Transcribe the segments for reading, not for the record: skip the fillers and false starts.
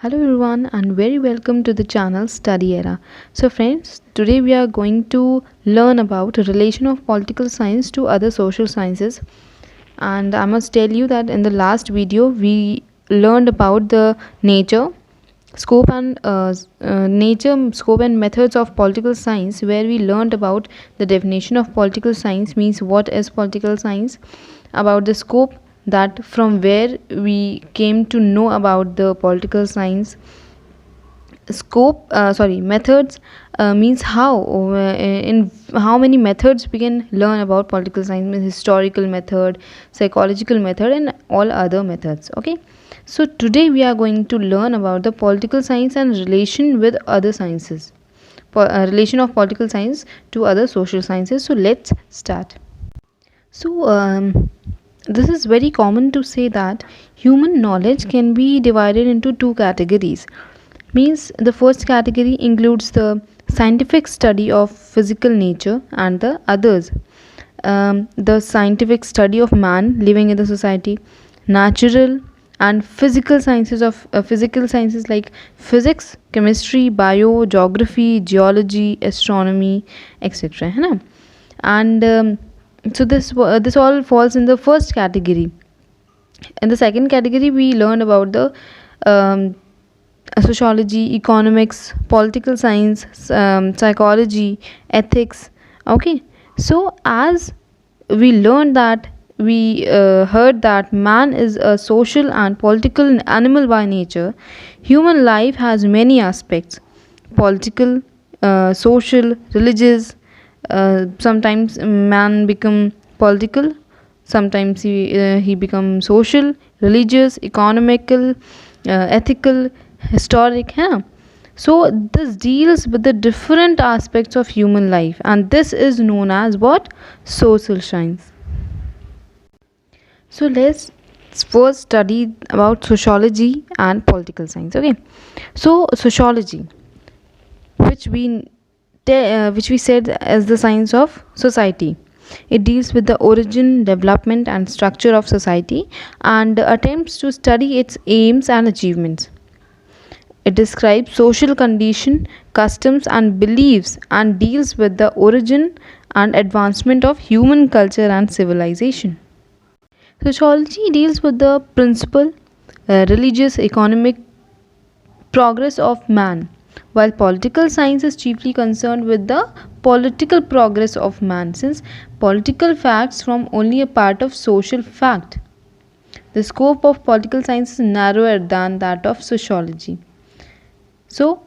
Hello everyone and very welcome to the channel Study Era. So friends, today we are going to learn about relation of political science to other social sciences. And I must tell you that in the last video we learned about the nature, scope and methods of political science, where we learned about the definition of political science, means what is political science, about the scope, that from where we came to know about the political science, methods, means how, in how many methods we can learn about political science, means historical method, psychological method, and all other methods. Okay, so today we are going to learn about the political science and relation with other sciences, relation of political science to other social sciences. So let's start. So this is very common to say that human knowledge can be divided into two categories. Means the first category includes the scientific study of physical nature, and the others, the scientific study of man living in the society, natural and physical sciences like physics, chemistry, bio, geography, geology, astronomy, etc. है ना? And this all falls in the first category. In the second category, we learn about the um, sociology, economics, political science, psychology, ethics. Okay, so as we learned that, we heard that man is a social and political animal by nature. Human life has many aspects: political, social, religious. Sometimes man become political, sometimes he become social, religious, economical, ethical, historic, है. So this deals with the different aspects of human life, and this is known as what? Social science. So let's first study about sociology and political science. Okay, so sociology, which we said as the science of society. It deals with the origin, development, and structure of society, and attempts to study its aims and achievements. It describes social condition, customs, and beliefs, and deals with the origin and advancement of human culture and civilization. Sociology deals with the principle, religious, economic progress of man, while political science is chiefly concerned with the political progress of man, since political facts form only a part of social fact. The scope of political science is narrower than that of sociology. So,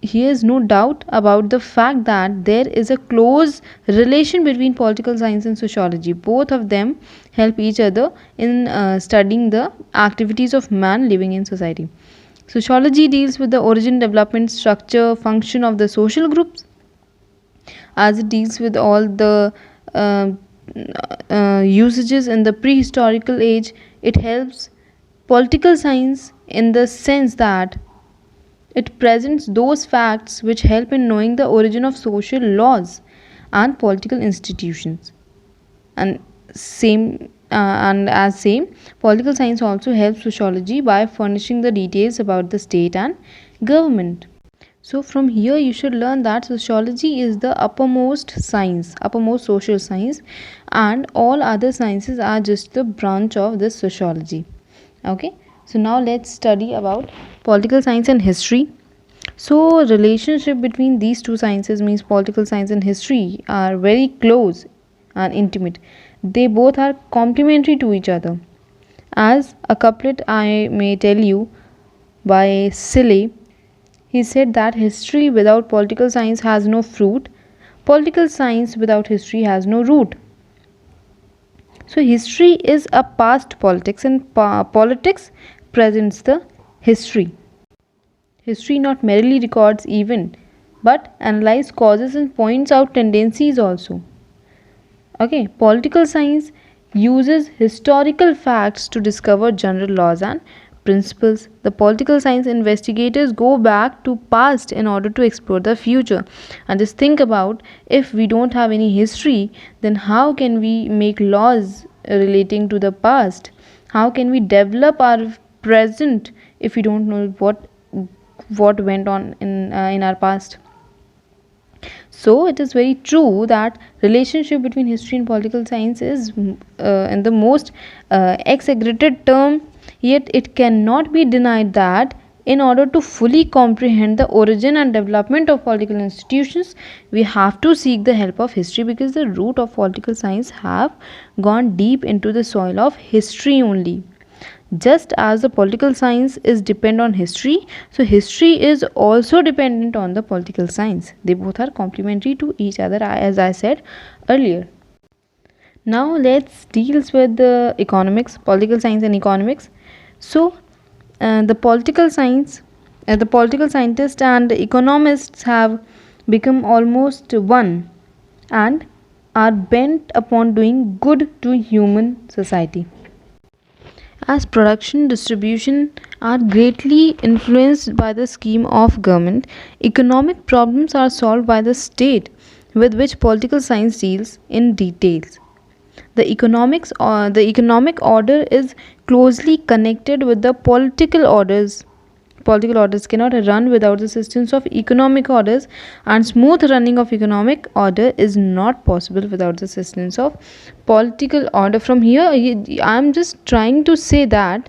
here is no doubt about the fact that there is a close relation between political science and sociology. Both of them help each other in studying the activities of man living in society. Sociology deals with the origin, development, structure, function of the social groups, as it deals with all the usages in the prehistorical age. It helps political science in the sense that it presents those facts which help in knowing the origin of social laws and political institutions. And same political science also helps sociology by furnishing the details about the state and government. So from here you should learn that sociology is the uppermost science, uppermost social science, and all other sciences are just the branch of this sociology. Okay, so now let's study about political science and history. So relationship between these two sciences, means political science and history, are very close and intimate. They both are complementary to each other. As a couplet I may tell you by Silly, he said that history without political science has no fruit, political science without history has no root. So history is a past politics, and politics presents the history. History not merely records events, but analyzes causes and points out tendencies also. Okay, political science uses historical facts to discover general laws and principles. The political science investigators go back to past in order to explore the future. And just think about, if we don't have any history, then how can we make laws relating to the past? How can we develop our present if we don't know what what went on in our past. So it is very true that relationship between history and political science is in the most exaggerated term, yet it cannot be denied that in order to fully comprehend the origin and development of political institutions, we have to seek the help of history, because the root of political science have gone deep into the soil of history only. Just as the political science is dependent on history, so history is also dependent on the political science. They both are complementary to each other, as I said earlier. Now let's deals with the economics, political science and economics. So the political science, the political scientists and economists have become almost one and are bent upon doing good to human society. As production distribution are greatly influenced by the scheme of government, economic problems are solved by the state, with which political science deals in details. The economic order is closely connected with the political orders. Political orders cannot run without the assistance of economic orders, and smooth running of economic order is not possible without the assistance of political order. From here, I am just trying to say that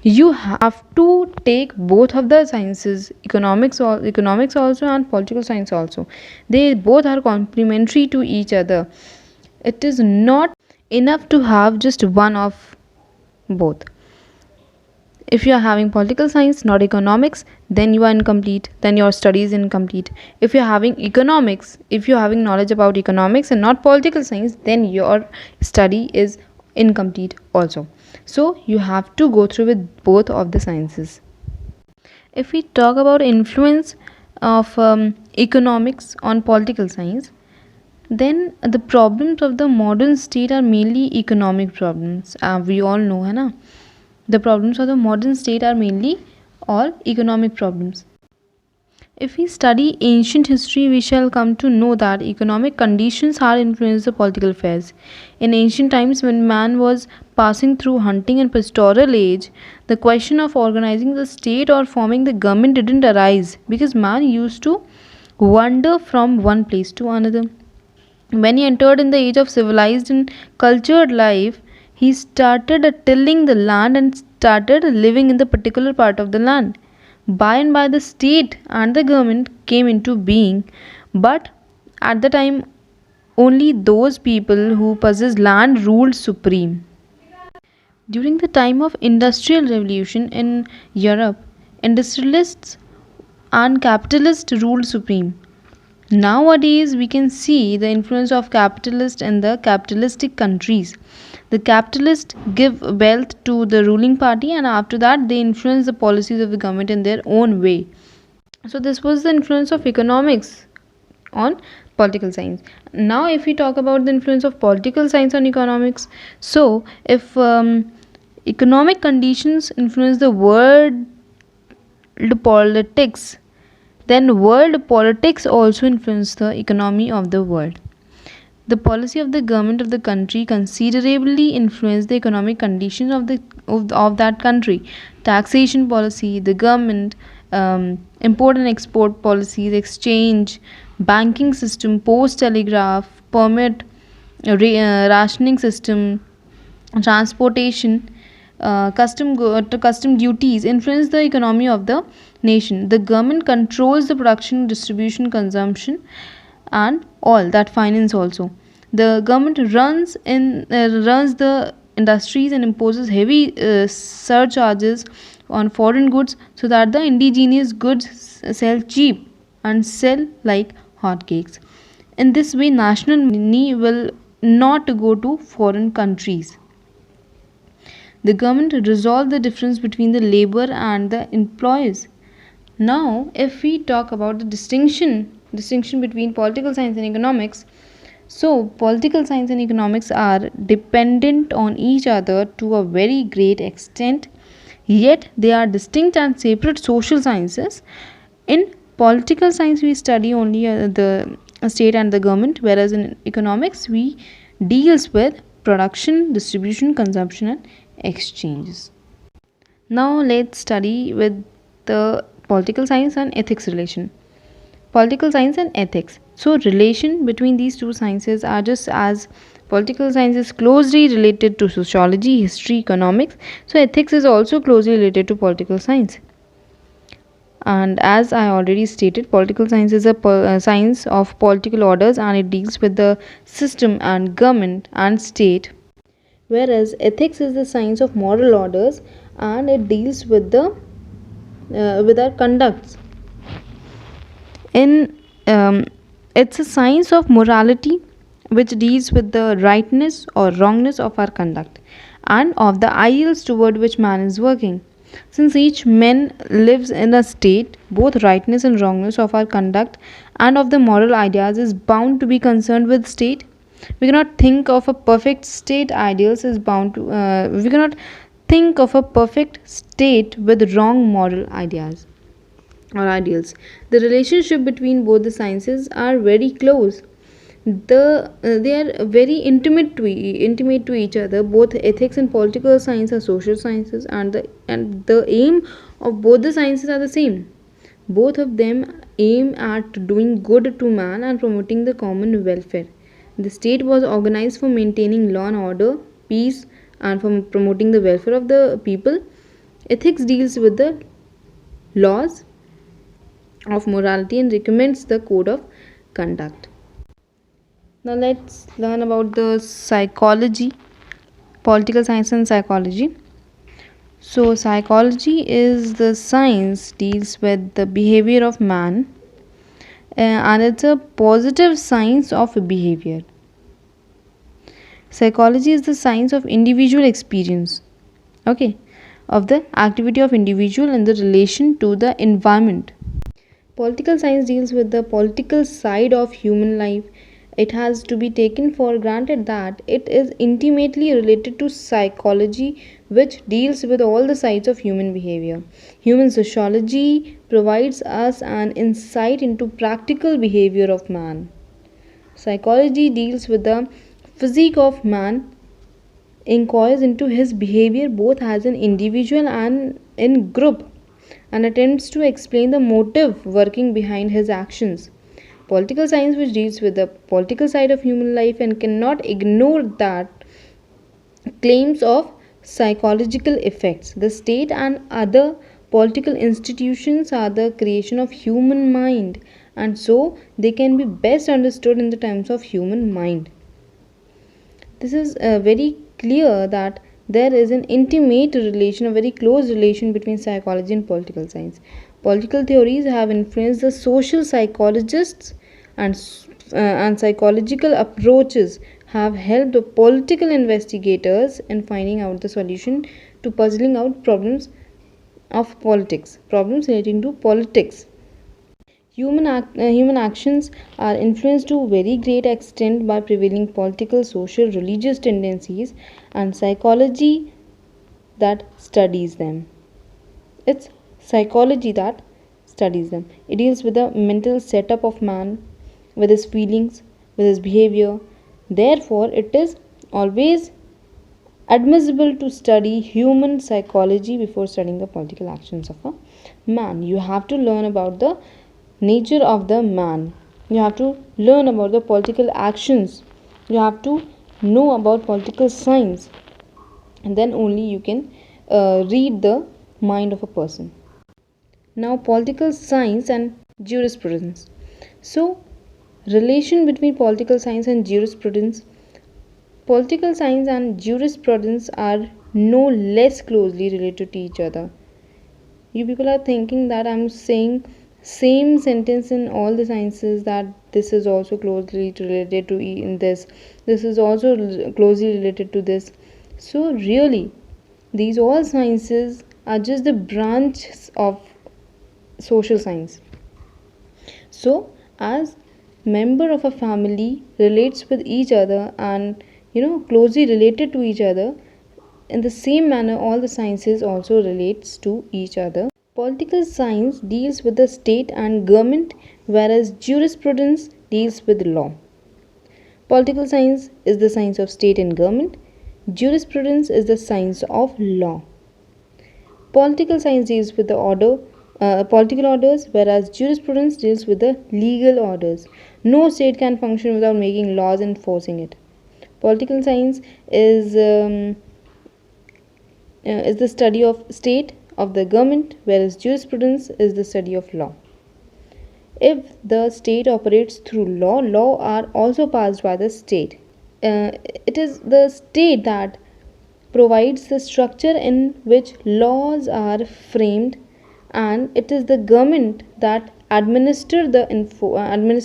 you have to take both of the sciences, economics also and political science also. They both are complementary to each other. It is not enough to have just one of both. If you are having political science, not economics, then you are incomplete, then your study is incomplete. If you are having economics, if you are having knowledge about economics and not political science, then your study is incomplete also. So you have to go through with both of the sciences. If we talk about influence of economics on political science, then the problems of the modern state are mainly economic problems. We all know, है ना? The problems of the modern state are mainly all economic problems. If we study ancient history, we shall come to know that economic conditions are influenced the political affairs. In ancient times, when man was passing through hunting and pastoral age, the question of organizing the state or forming the government didn't arise, because man used to wander from one place to another. When he entered in the age of civilized and cultured life, he started tilling the land and started living in the particular part of the land. By and by, the state and the government came into being, but at the time, only those people who possessed land ruled supreme. During the time of industrial revolution in Europe, industrialists and capitalists ruled supreme. Nowadays, we can see the influence of capitalists in the capitalistic countries. The capitalists give wealth to the ruling party, and after that, they influence the policies of the government in their own way. So, this was the influence of economics on political science. Now, if we talk about the influence of political science on economics, so if economic conditions influence the world politics, then world politics also influence the economy of the world. The policy of the government of the country considerably influence the economic conditions of that country. Taxation policy, the government, import and export policies, exchange, banking system, post telegraph, permit, rationing system, transportation, custom duties influence the economy of the nation. The government controls the production, distribution, consumption, and all that finance also. The government runs the industries and imposes heavy surcharges on foreign goods, so that the indigenous goods sell cheap and sell like hotcakes. In this way, national money will not go to foreign countries. The government resolve the difference between the labor and the employees. Now, if we talk about the distinction between political science and economics, so political science and economics are dependent on each other to a very great extent, yet they are distinct and separate social sciences. In political science, we study only the state and the government, whereas in economics, we deals with production, distribution, consumption, and exchanges. Now let's study with the political science and ethics relation. Political science and ethics. So relation between these two sciences are just as political science is closely related to sociology, history, economics. So ethics is also closely related to political science. And as I already stated, political science is a science of political orders, and it deals with the system and government and state, whereas ethics is the science of moral orders, and it deals with the with our conducts. In It's a science of morality which deals with the rightness or wrongness of our conduct and of the ideals toward which man is working. Since each man lives in a state, both rightness and wrongness of our conduct and of the moral ideas is bound to be concerned with state. We cannot think of a perfect state ideals is bound to we cannot think of a perfect state with wrong moral ideas or ideals. The relationship between both the sciences are very close. They are very intimate to each other. Both ethics and political science are social sciences, and the aim of both the sciences are the same. Both of them aim at doing good to man and promoting the common welfare. The state was organized for maintaining law and order, peace, and for promoting the welfare of the people. Ethics deals with the laws of morality and recommends the code of conduct. Now let's learn about the psychology, political science and psychology. So psychology is the science deals with the behavior of man, and it's a positive science of behavior. Psychology is the science of individual experience, okay, of the activity of individual in the relation to the environment. Political science deals with the political side of human life. It has to be taken for granted that it is intimately related to psychology, which deals with all the sides of human behavior. Human sociology provides us an insight into practical behavior of man. Psychology deals with the physique of man, inquires into his behavior both as an individual and in group, and attempts to explain the motive working behind his actions. Political science, which deals with the political side of human life and cannot ignore that claims of psychological effects. The state and other political institutions are the creation of human mind, and so they can be best understood in the terms of human mind. This is very clear that there is an intimate relation, a very close relation between psychology and political science. Political theories have influenced the social psychologists, and psychological approaches have helped the political investigators in finding out the solution to puzzling out problems of politics, problems relating to politics. Human actions are influenced to a very great extent by prevailing political, social, religious tendencies and psychology that studies them. It's psychology that studies them. It deals with the mental setup of man, with his feelings, with his behavior. Therefore, it is always admissible to study human psychology before studying the political actions of a man. You have to learn about the nature of the man. You have to learn about the political actions. You have to know about political science, and then only you can read the mind of a person. Now, political science and jurisprudence. So, relation between political science and jurisprudence. Political science and jurisprudence are no less closely related to each other. You people are thinking that I'm saying same sentence in all the sciences, that this is also closely related to in this is also closely related to this. So really, these all sciences are just the branches of social science. So as member of a family relates with each other and closely related to each other, in the same manner all the sciences also relates to each other. Political science deals with the state and government, whereas jurisprudence deals with law. Political science is the science of state and government. Jurisprudence is the science of law. Political science deals with the political orders, whereas jurisprudence deals with the legal orders. No state can function without making laws and enforcing it. Political science is the study of state, of the government, whereas jurisprudence is the study of law. If the state operates through law, law are also passed by the state. It is the state that provides the structure in which laws are framed, and it is the government that administer and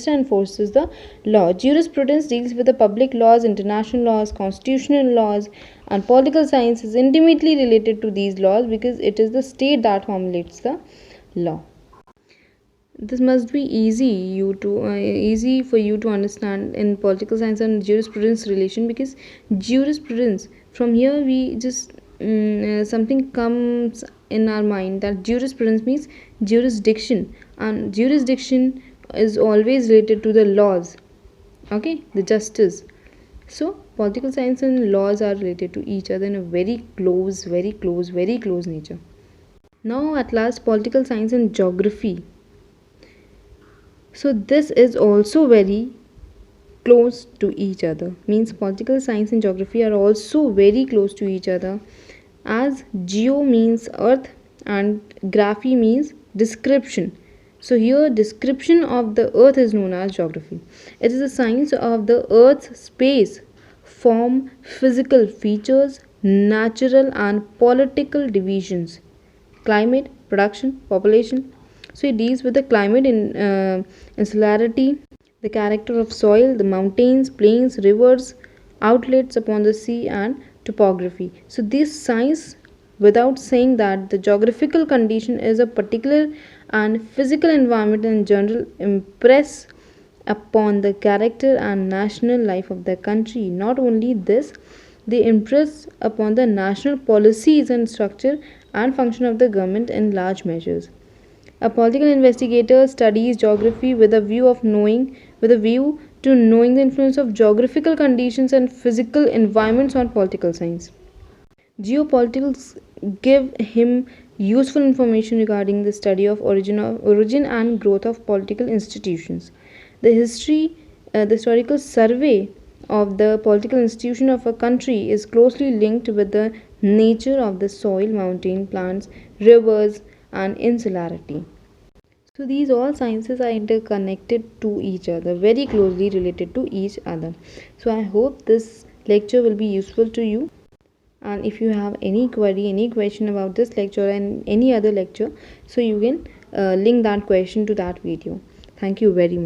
enforces the law. Jurisprudence deals with the public laws, international laws, constitutional laws, and political science is intimately related to these laws because it is the state that formulates the law. This must be easy for you to understand in political science and jurisprudence relation, because jurisprudence, from here we just something comes in our mind that jurisprudence means jurisdiction, and jurisdiction is always related to the laws, okay, the justice. So political science and laws are related to each other in a very close nature. Now at last, political science and geography. So this is also very close to each other, means political science and geography are also very close to each other, as geo means earth and graphy means description. So here description of the earth is known as geography. It is the science of the earth's space, form, physical features, natural and political divisions, climate, production, population. So it deals with the climate insularity, the character of soil, the mountains, plains, rivers, outlets upon the sea, and topography. So this science, without saying that the geographical condition is a particular and physical environment in general, impress upon the character and national life of the country. Not only this, they impress upon the national policies and structure and function of the government in large measures. A political investigator studies geography with a view to knowing the influence of geographical conditions and physical environments on political science. Geopolitics give him useful information regarding the study of origin and growth of political institutions. The historical survey of the political institution of a country is closely linked with the nature of the soil, mountain, plants, rivers, and insularity. So these all sciences are interconnected to each other, very closely related to each other. So I hope this lecture will be useful to you. And if you have any query, any question about this lecture and any other lecture, so you can link that question to that video. Thank you very much.